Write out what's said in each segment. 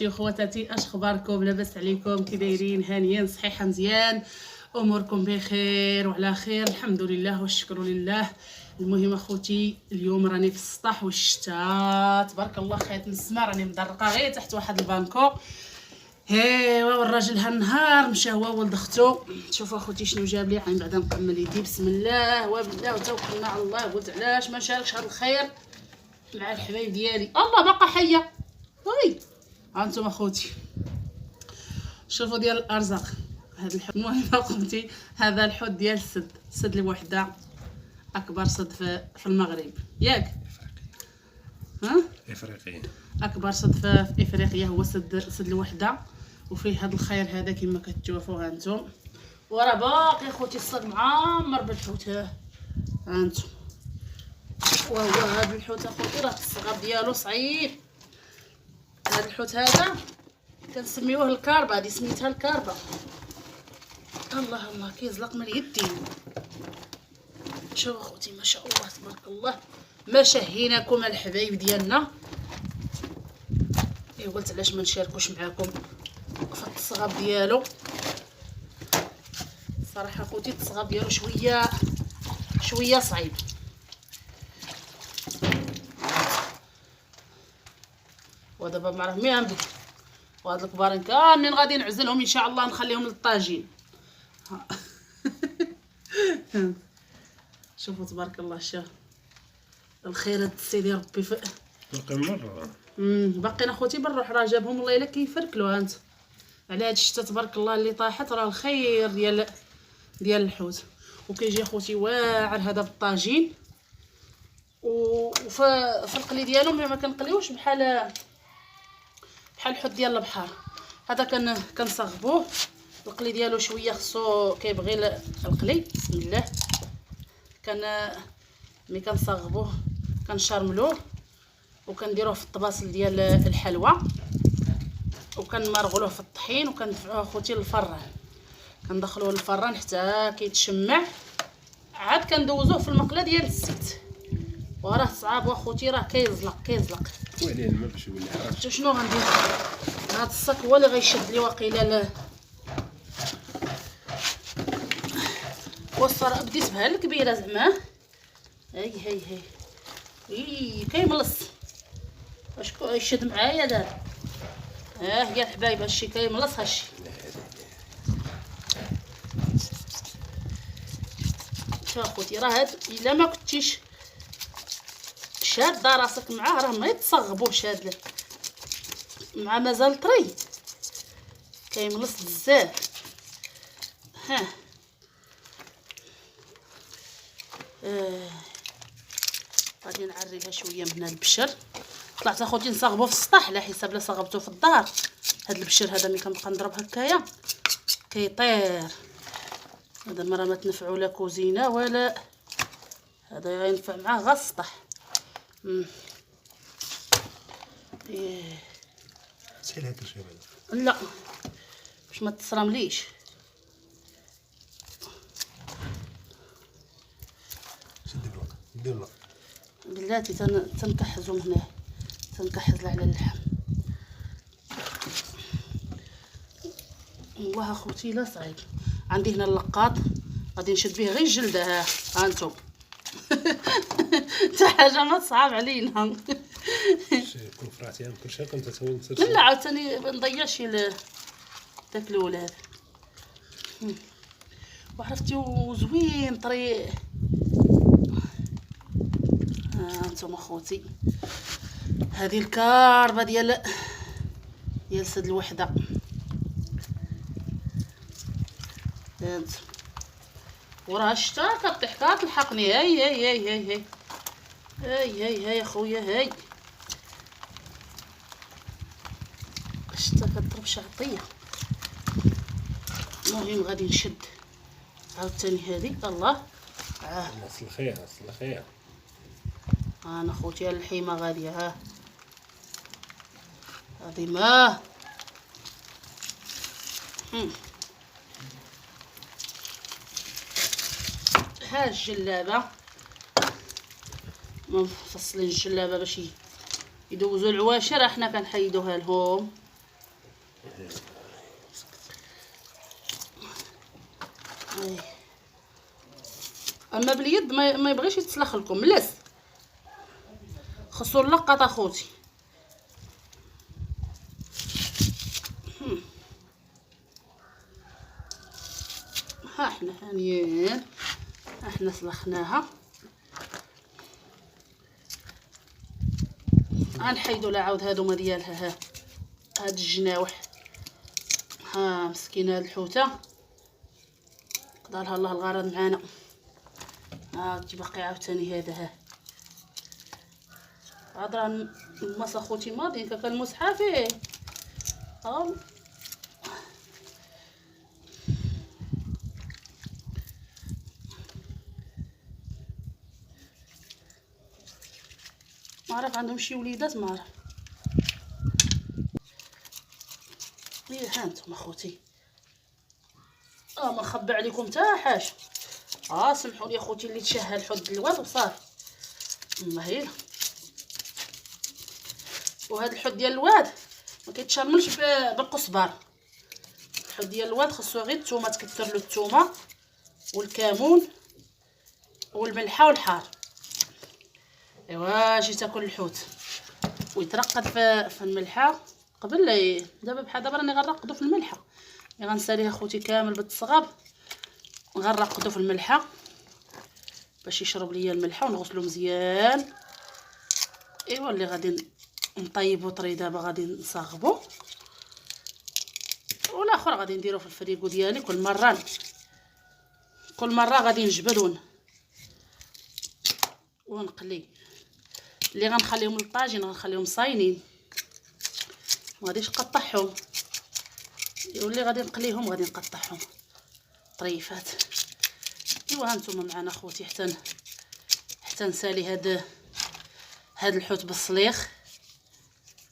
خوتي وخواتاتي، اش اخباركم؟ لاباس عليكم؟ كي دايرين؟ هانيين؟ صحيحه مزيان؟ اموركم بخير وعلى خير؟ الحمد لله والشكر لله. المهم اخوتي اليوم راني في السطح والشتاء تبارك الله خيط نسمع، راني مدرقه غير تحت واحد البانكو. ايوا والراجل هالنهار مشى هو ولد اختو. شوفوا اخوتي شنو جاب لي، عين بعدا نكمل يدي بسم الله وبالله وتوكلنا على الله. قلت علاش ما شاركش هذا الخير مع الحبايب ديالي. الله باقا حيه. وي ها انتم اخوتي شوفوا ديال الارزاق هذا الحوت. المهم اخوتي هذا الحوت ديال السد الوحده، اكبر سد في المغرب ياك؟ ها افريقيا، اكبر سد في افريقيا هو سد الوحده، وفيه هذا الخير هذا كما كتشوفوا ها انتم. وراه باقي اخوتي الصد معمر بالحوت ها انتم. وهو هذا الحوت اخوتي راه الصغار ديالو صعيب. هذا الحوت هذا كنسميوه الكاربه، هذه سميتها الكاربه. الله الله كيزلق من يدي. شوف اخوتي ما شاء الله تبارك الله، ما شهيناكم الحبايب ديالنا. قلت علاش ما نشاركوش معاكم في التصغاب ديالو. صراحه اخوتي التصغاب ديالو شويه صعيب. ودابا ما عرف مين عندك، وهاد الكبارين كاملين غادي نعزلهم ان شاء الله، نخليهم للطاجين. شوفوا تبارك الله، شوف الخيرات سيدي ربي باقي مره. باقيين اخوتي بالروح، راه جابهم الله الا كيفركلوا. هانت على هاد الشتا تبارك الله اللي طاحت، راه الخير ديال الحوت. وكيجي اخوتي واعر هذا بالطاجين، وفي القلي ديالهم ما كنقليوش بحال الحوت ديال البحر. هذا كنصغبوه القلي ديالو شويه، خصو كيبغي القلي. بسم الله. ملي كنصغبوه كنشرملوه وكنديروه في الطباسل ديال الحلوى، وكنمرغلوه في الطحين، وكندفعوه اخوتي للفران. كندخلوه للفران حتى كيتشمع، عاد كندوزوه في المقله ديال الزيت. وراه صعاب اخوتي، راه كيزلق وعليه الماء باش يولي حرج. شنو غندير؟ هاد الصك هو اللي غيشد لي واقيلا. والصراحه بديت بها الكبيره زعما. هاي كيملص. واش يشد معايا دابا؟ هي الحبايب هادشي كيملص هادشي. شوف اخوتي راه هاد الا ما كنتيش شاده راسك معاه راه ما يتصغبوش. هاد مع مازال طري كيملص بزاف. ها غادي نعريها شويه من هاد البشر. طلعت اخوتي نصاغبو في السطح على حساب لا صاغبتو في الدار. هاد البشر هذا ملي كنبقى نضرب هكايا كيطير. هذا المره ما تنفعو لا كوزينه ولا هذا، ينفع معاه غير السطح. سهل هاك الشيء هذا. لا باش ما تصرمليش. سد الوقت ندير لا بلاتي تنكحزو من هنا، تنكحز على اللحم. والله اخوتي لا صعيب. عندي هنا اللقاط غادي نشد به غير الجلده. ها انتم. حتى حاجه ما تصعب علينا. كون فراتي عن كل شيء كنت تسوي لا عاوتاني ما نضيعش داك الاولاد. وعرفتي وزوين طري. انتم اخوتي هذه الكاربه ديال سد الوحده. وراه الشتا كطيح كتلحقني. هاي اخويا هاي الشتا كضرب شعطيه. المهم غادي نشد عاوتاني هذه. الله ناس الخير. انا اخوتي الحيمه غاديه. ها هذه ما ها الجلابه مفصلين الجلابه باش يدوزوا العواشر. احنا كنحيدوها لهم اما باليد ما يبغيش يتسلخ لكم ملس، خصو نلقط اخوتي. ها احنا هانيين، ها احنا سلخناها. غنحيدو لها عاود هادوما ديالها، ها هاد الجناوح. ها مسكينه هاد الحوته قدرها الله الغرض معانا. ها تبقي عاوتاني هذا، ها هضره الماس اخوتي ماضي كنمسحها فيه. ما عرف عندهم شي وليدات ما عرف. ها انتم اخوتي، ما نخبي عليكم حتى حاجه. سمحوا لي اخوتي اللي تشهى الحد الواد وصافي. الله هي. وهذا الحد ديال الواد ما كيتشرملش بالقزبر. الحد ديال الواد خصو غير الثومه، تكثر له الثومه والكمون والملحه والحار. ايوا جي تاكل الحوت ويترقد في الملحه قبل دابا بحال دابا راني غنرقدو في الملحه. غنساليه اخوتي كامل بالتصغاب، غنرقدو في الملحه باش يشرب ليا الملحه ونغسلو مزيان. ايوا اللي غادي نطيبو طري دابا غادي نصاغبو، والاخر غادي نديرو في الفريكو ديالي. كل مره غادي نجبد ونقلي. اللي غنخليهم للطاجين غنخليهم صاينين، ما غاديش نقطعهم. واللي غادي نقليهم غادي نقطعهم طريفات. ايوا هانتوما معنا اخوتي حتى نسالي هاد الحوت بالصليخ.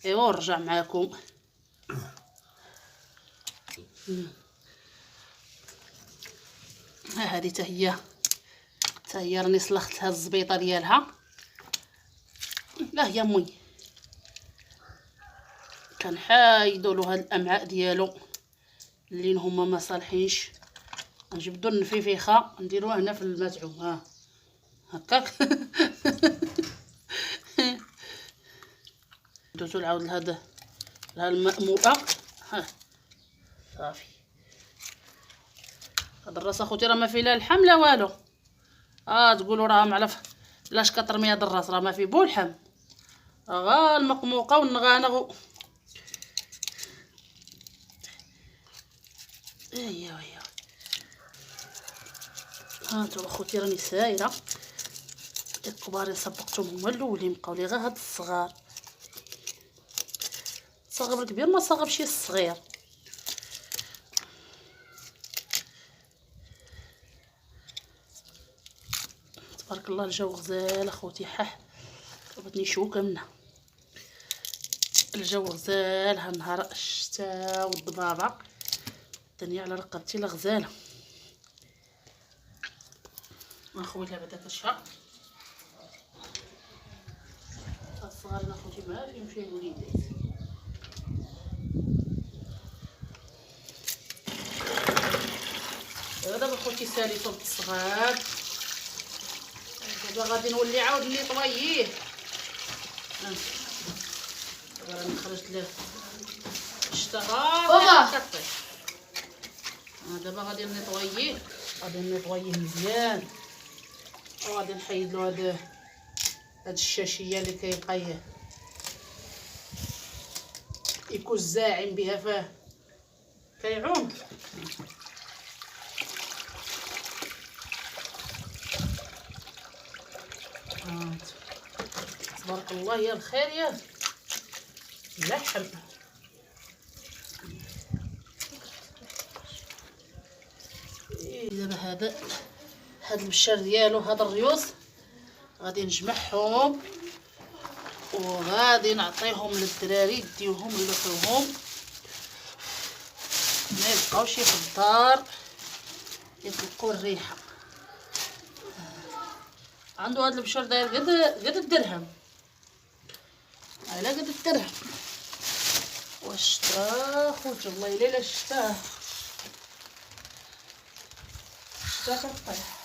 ايوا ونرجع معاكم. ها هذه حتى هي راني سلختها الزبيطه ديالها. لا هي موي كنحايدوا له هاد الامعاء ديالو اللي هما ما صالحينش. نجبدو النفيفيخه نديروها هنا في المتعوم. ها هكاك. دوزو العود لهذا الماء. ها صافي. هاد الراس اخوتي راه ما فيه لا لحم لا والو. تقولوا راه معلف لاش كترمي هاد الراس، راه ما فيه بو لحم، غا المقموقه والنغانغ. ايوا هانتوما اخوتي راني سايره. الكبار سبقتهم هما الاولين، بقاو لي غير هاد الصغار. صاغب الكبير ما صاغبش الصغير. تبارك الله الجو غزال اخوتي. بغيتني شوكه منها. الجو غزال هالنهار، الشتاء والضبابه الدنيا على رقبتي لا غزاله. اخويا بعدا كتشهى الصغار اخوتي ما فيهم شي وليدات. دابا اخوتي ساليتو بالصغار. دابا غادي نولي عاود نيطوييه. دابا راني خرجت له الشتا كطيح. دابا غادي نيطوييه مزيان، وغادي نحيد له هاد الشاشيه اللي كيبقى يكون زاعم بها فاه كيعوم. تبارك الله يا الخير يا اللحم. دابا هاد المشار ديالو، هاد الريوس غادي نجمعهم وغادي نعطيهم للدراري يديوهم يلوحوهم، ما يبقاوش في الدار يطلقوا الريحه. عنده هاد البشر داير قد الدرهم، على قد الدرهم. وشتا خوتي والله الا شتاه كطيح.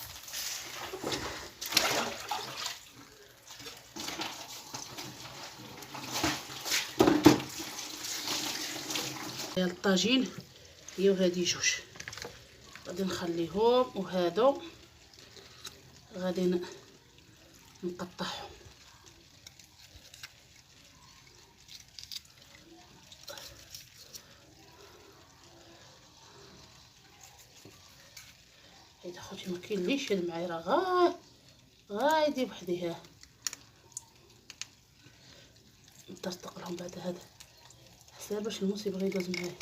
ديال الطاجين هي وهادي جوج غادي نخليهم، وهادو غادي نقطعهم. حيت اخوتي ما كاينليش هاد المعايره غايدي بوحديها، نطرطق لهم بعد هذا حساب باش الموس يبغي يدوز معايا.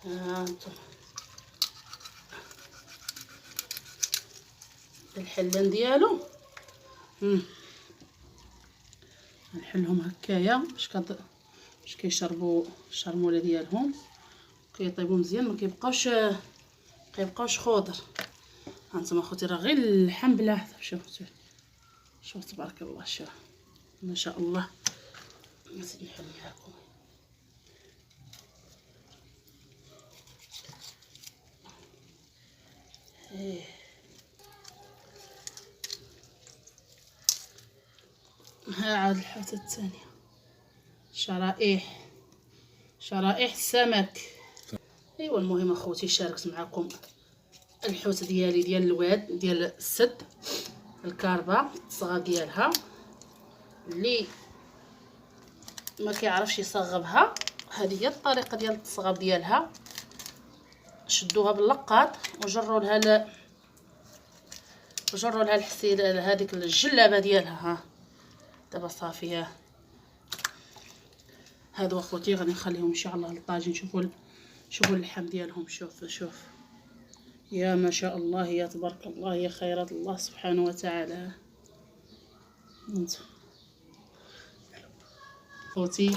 هانتوما الحلان ديالو نحلهم هكايا باش كيشربوا الشرموله ديالهم، كيطيبوا مزيان، ما كيبقاوش خضر. هانتوما اخوتي راه غير اللحم بلا شوف تبارك الله، شوف ما شاء الله. نزيد نحل معاكم ها عاد الحوته الثانيه، شرائح السمك. ايوا المهم اخوتي شاركت معكم الحوت ديالي ديال الواد ديال السد، الكاربه الصغا ديالها. اللي ما كيعرفش يصغبها، هذه هي الطريقه ديال التصغاب ديالها. شدوها باللقاط وجروا لها الحسيله هذيك الجلابه ديالها. ها دابا صافي. هادو اخوتي غادي نخليهم ان شاء الله للطاجين. شوفوا اللحم ديالهم، شوف يا ما شاء الله، يا تبارك الله، يا خيرات الله سبحانه وتعالى. انتم خوتي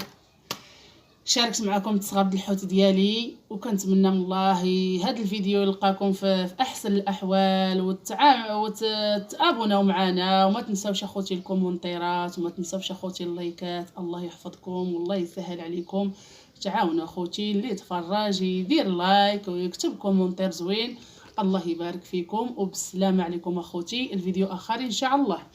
شاركت معكم تصغاب الحوت ديالي، وكنتمنى من الله هذا الفيديو يلقاكم في احسن الاحوال، وتابوناو معنا، وما تنساوش اخوتي الكومونتيرات، وما تنساوش اخوتي اللايكات. الله يحفظكم والله يسهل عليكم. تعاونوا اخوتي، اللي يتفرج يدير لايك ويكتب كومونتير زوين. الله يبارك فيكم وبالسلامه عليكم اخوتي. الفيديو اخر ان شاء الله.